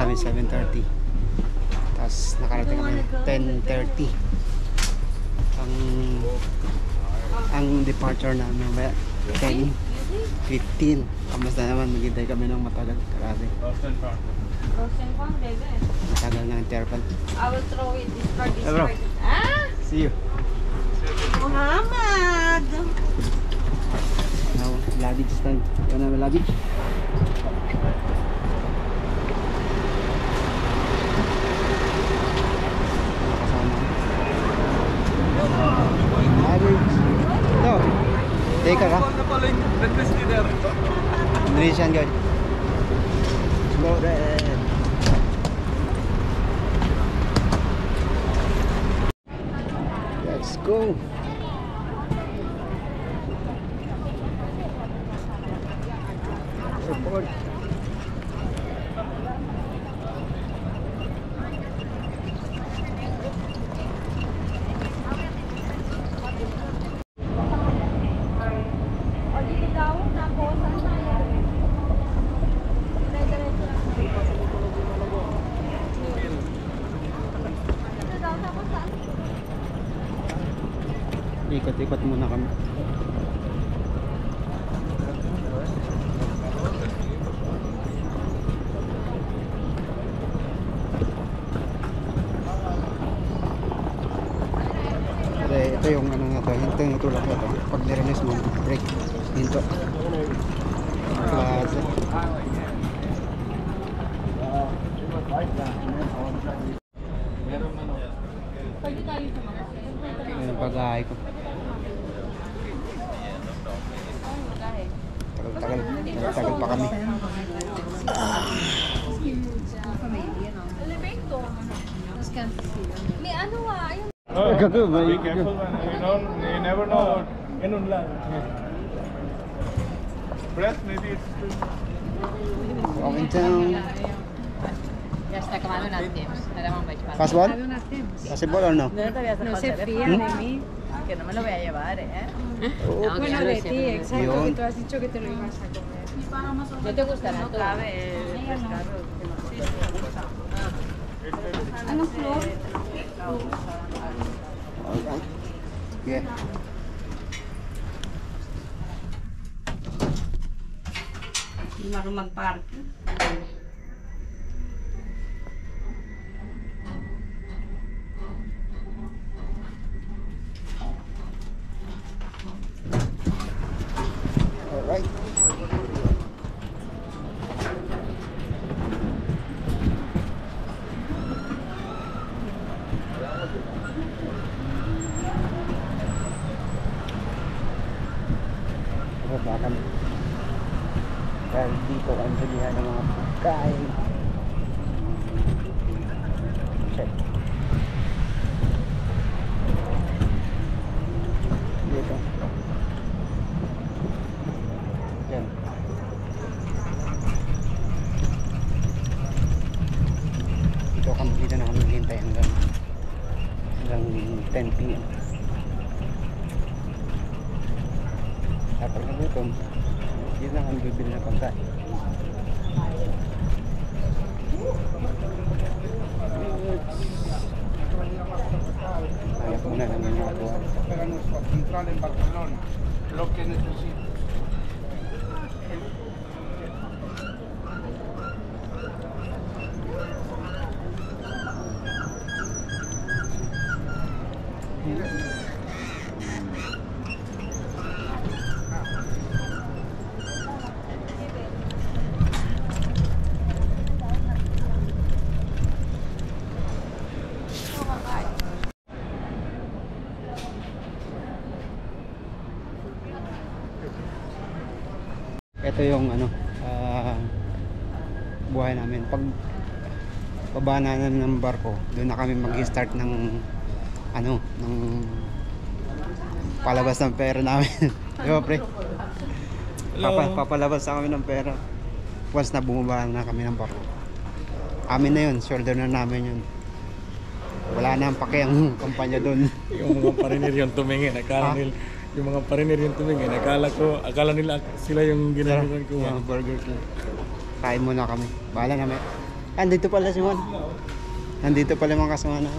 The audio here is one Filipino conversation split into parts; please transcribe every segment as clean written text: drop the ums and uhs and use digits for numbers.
namin 7:30. Tapos nakarating kami 10:30. Ang departure namin mamaya 10:15. Kamusta naman, maghintay kami ng matagal. Grabe. Matagal ng interval. I will throw it. Discard. Bro. See you. Muhammad! Now, luggage stand. Yan namin luggage. No. Take ka. Indonesian guy. Go red. Let's go. Airport. Ikot-ikot muna kami. Ito yung ano na to, ito yung tulak na to. Pag nirinis mo, break dito. Klase. Ayan ang pag-ahay ko. Tagal pa kami. May ano ayun. Be careful, man. You never know. Ganun lang. Press, maybe it's Going down. Ya está acabando las tips. Ahora vamos a echar. Fast one? Possible or no? No te voy a hacer No falta se el fían teléfono. de mí. Que no me lo voy a llevar, ¿eh? Oh. No, Bueno, de ti, exacto, Yun. que tú has dicho que te lo ibas a comer. ¿No te gustará? No cabe el pescado. Ano, Flor? Alright. Yeah. Hindi marunong mag-park. Alright. Baba kami. Dahil dito ang bilihan ng mga pagkain. Check. Dito. Yan. Dito kami, dito na kami hintay hanggang 10 PM. Kapag nagutom, yun lang ang bibili na pagkain. Hanap muna lang yung mga buwan. central en Barcelona. Lo que necesito. Ito yung ano, buhay namin. Pag baba na ng barko, doon na kami mag-start ng ano, ng palabas ng pera namin. Di ba, pre? Papalabas na kami ng pera once na bumaba na kami ng barko. Amin na yun, shoulder na namin yun. Wala na ang pake ang kampanya doon. Yung mga pariner yung tumingin, yung mga pariner yung tumingin, akala nila sila yung ginagawa ko. Yung Burger King. Kain muna kami. Bahala namin. Andito pala si Juan. Nandito pala yung mga kasama na.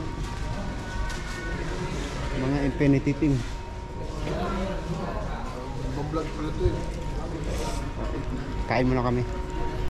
Mga Infinity team. Vlog pala ito eh. Kain muna kami.